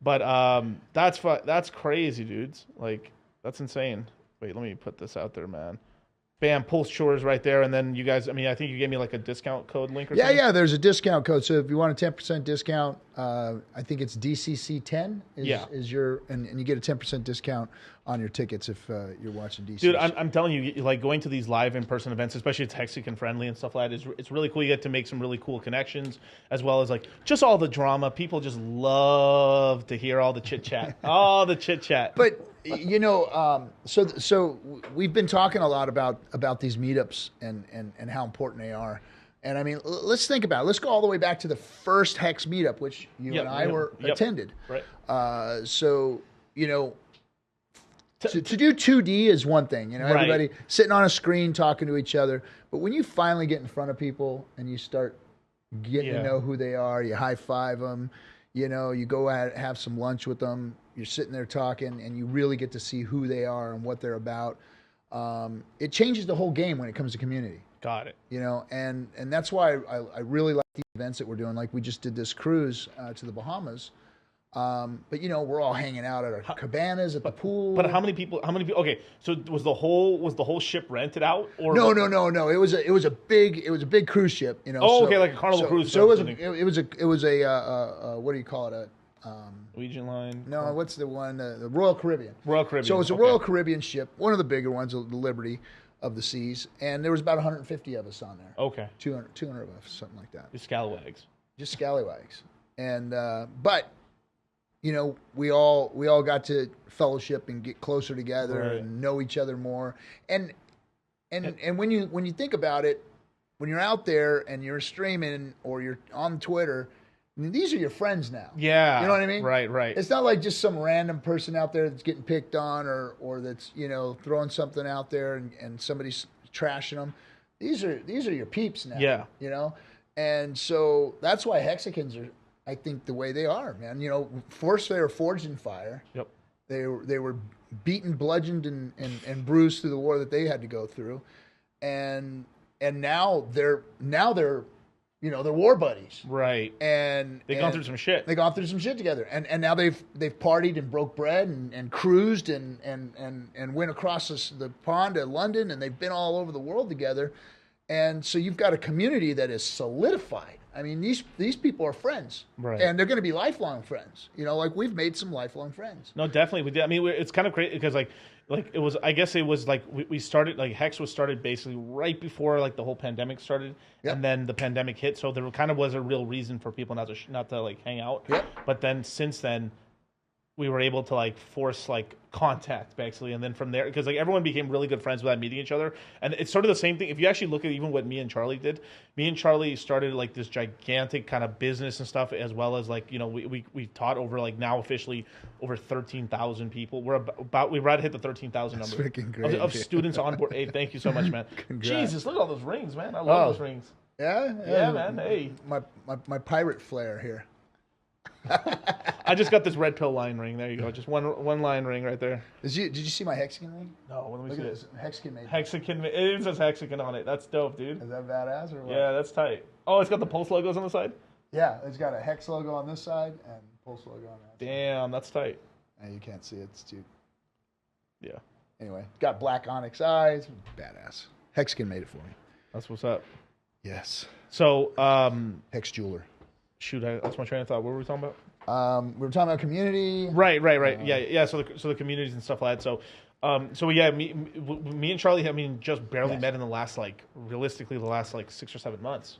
But that's crazy, dudes. Like that's insane. Wait, let me put this out there, man. Bam, Pulse Shores right there, and then you guys. I mean, I think you gave me like a discount code link or Yeah, something. yeah. There's a discount code. So if you want a 10% discount, I think it's DCC10 is your, and you get a 10% discount on your tickets if you're watching DC. Dude, I'm telling you, like going to these live in-person events, especially it's Mexican friendly and stuff like that, it's really cool. You get to make some really cool connections, as well as like just all the drama. People just love to hear all the chit chat, all the chit chat. But you know, so we've been talking a lot about these meetups and how important they are. And I mean, let's think about it. Let's go all the way back to the first Hex meetup, which you and I were attended. Right. So you know. To do 2D is one thing, you know, everybody sitting on a screen talking to each other. But when you finally get in front of people and you start getting to know who they are, you high five them, you know, you go out have some lunch with them, you're sitting there talking, and you really get to see who they are and what they're about. It changes the whole game when it comes to community. Got it. You know, and that's why I really like the events that we're doing. Like we just did this cruise to the Bahamas. But you know, we're all hanging out at our cabanas at the pool. But how many people? Okay, so was the whole ship rented out? Or no. It was a big cruise ship. You know. Oh, okay, like a Carnival cruise. So it was a what do you call it? Norwegian line. No, what's the one? The Royal Caribbean. Royal Caribbean. So it was a Royal Caribbean ship, one of the bigger ones, the Liberty of the Seas, and there was about 150 of us on there. Okay. 200 of us, something like that. Just scallywags. Just scallywags, and but. You know, we all got to fellowship and get closer together and know each other more. And when you think about it, when you're out there and you're streaming or you're on Twitter, I mean, these are your friends now. Yeah. You know what I mean? Right. It's not like just some random person out there that's getting picked on or that's, you know, throwing something out there and somebody's trashing them. These are your peeps now. Yeah. You know? And so that's why Hexicans are, I think, the way they are, man. You know, first they were forged in fire. Yep. They were beaten, bludgeoned, and bruised through the war that they had to go through, and now they're you know, they're war buddies. Right. And they've gone through some shit. They've gone through some shit together, and now they've partied and broke bread and cruised and went across the pond to London, and they've been all over the world together, and so you've got a community that is solidified. I mean, these people are friends, right? And they're going to be lifelong friends. You know, like we've made some lifelong friends. No, definitely we did. I mean, it's kind of crazy because like it was. I guess it was like we started like Hex was started basically right before like the whole pandemic started, and then the pandemic hit. So there kind of was a real reason for people not to like hang out. Yep. But then since then, we were able to like force like contact basically, and then from there, because like everyone became really good friends without meeting each other, and it's sort of the same thing. If you actually look at even what me and Charlie did, me and Charlie started like this gigantic kind of business and stuff, as well as like, you know, we taught over like now officially over 13,000 people. We're about we right hit the 13,000 number freaking great, of students on board. Hey, thank you so much, man. Jesus, look at all those rings, man. I love those rings. Yeah, man. Hey, my pirate flair here. I just got this red pill line ring. There you go. Just one line ring right there. Did you see my Hexican ring? No, let me Look see at this. Hexican made. Hexican. It even says Hexican on it. That's dope, dude. Is that badass or what? Yeah, that's tight. Oh, it's got the Pulse logos on the side? Yeah, it's got a Hex logo on this side and Pulse logo on that side. Damn, that's tight. And you can't see it. It's too. Yeah. Anyway, got black onyx eyes. Badass. Hexican made it for me. That's what's up. Yes. So, Hex jeweler. Shoot, that's my train of thought. What were we talking about? We were talking about community. Right. Yeah. So the communities and stuff like that. So yeah, me and Charlie, I mean, just barely met in the last realistically the last 6 or 7 months.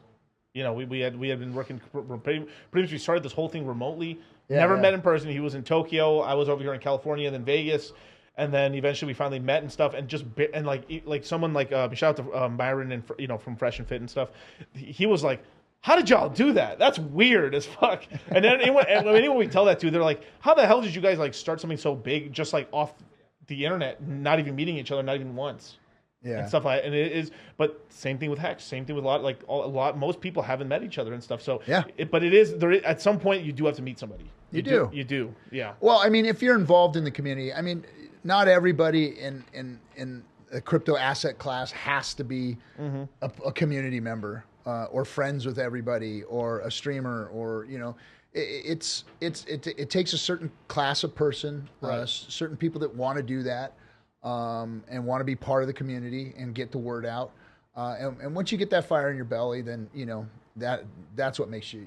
You know, we had been working pretty much. We started this whole thing remotely. Never met in person. He was in Tokyo. I was over here in California, and then Vegas, and then eventually we finally met and stuff. And just like someone shout out to Byron and from Fresh and Fit and stuff. He was like, how did y'all do that? That's weird as fuck. And then anyone we tell that to, they're like, how the hell did you guys start something so big just off the internet, not even meeting each other, not even once? Yeah. And stuff like that. And it is, but same thing with Hex, same thing with a lot, most people haven't met each other and stuff. So yeah, but it is, at some point you do have to meet somebody. You do. You do. Yeah. Well, I mean, if you're involved in the community, I mean, not everybody in a crypto asset class has to be a community member. Or friends with everybody, or a streamer, or it takes a certain class of person, Right. certain people that want to do that, and want to be part of the community and get the word out. And once you get that fire in your belly, then that's what makes you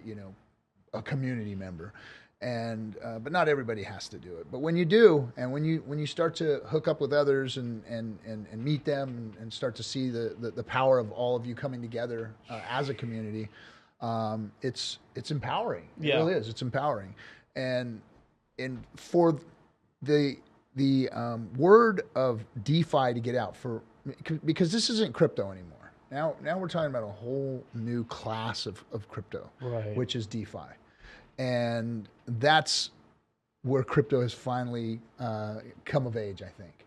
a community member. And but not everybody has to do it. But when you do, and when you start to hook up with others and meet them and start to see the power of all of you coming together as a community, it's empowering. It really is. It's empowering. And for the word of DeFi to get out, because this isn't crypto anymore. Now we're talking about a whole new class of crypto, Right. which is DeFi. And that's where crypto has finally come of age, I think.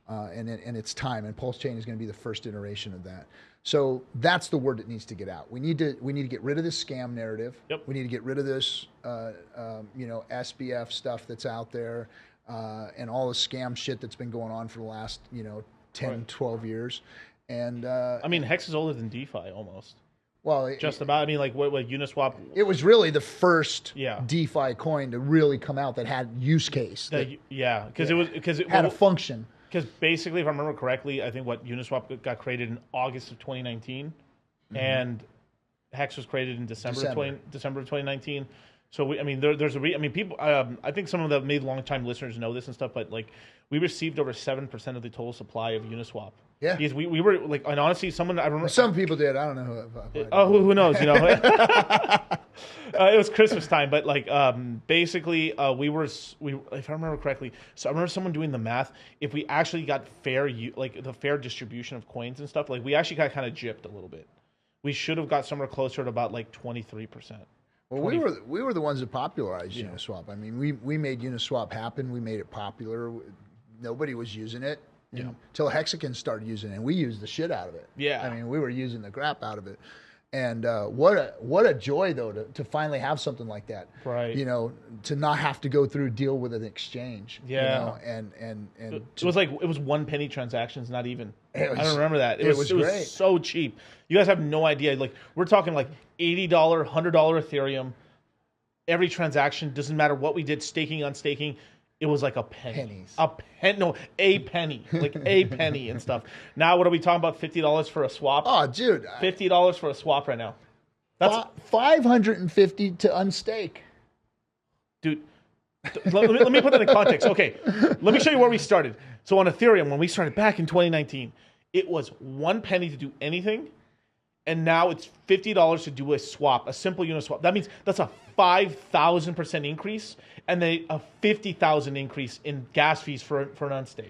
And it's time. And Pulse Chain is going to be the first iteration of that. So that's the word that needs to get out. We need to get rid of this scam narrative. Yep. We need to get rid of this, SBF stuff that's out there, and all the scam shit that's been going on for the last, 10, Right. 12 years. And I mean, Hex is older than DeFi almost. well, Just about. I mean, like what Uniswap. it was really the first Yeah. DeFi coin to really come out that had use case, that Because it had a function. Because basically, if I remember correctly, I think Uniswap got created in August of 2019, and Hex was created in December of 2019. So there's people. I think some of the long-time listeners know this and stuff, but like we received over 7% of the total supply of Uniswap. Yeah. Because we were like, and honestly, I remember. Some people did. I don't know who. Who knows? It was Christmas time, but like basically, if I remember correctly, so I remember someone doing the math. If we actually got the fair distribution of coins and stuff, like we actually got kind of gypped a little bit. We should have got somewhere closer to about like 23%. Well, we were the ones that popularized Uniswap. I mean, we made Uniswap happen. We made it popular. Nobody was using it until Hexagon started using it, and we used the shit out of it. Yeah. I mean, we were using the crap out of it. And what a joy though to finally have something like that. Right. To not have to go through deal with an exchange. Yeah. And it was like it was 1 penny transactions, not even. I don't remember that. It was great. So cheap. You guys have no idea. Like we're talking like $80, $100 Ethereum. Every transaction, doesn't matter what we did, staking, unstaking, it was like a penny. Pennies. A penny. Like a penny and stuff. Now what are we talking about? $50 for a swap? Oh, dude. $50 for a swap right now. That's $550 to unstake. dude. Let me put that in context. Okay, let me show you where we started. So on Ethereum, when we started back in 2019, it was 1 penny to do anything, and now it's $50 to do a swap, a simple Uniswap. That means that's a 5,000% increase, and then a 50,000 increase in gas fees for an unstake.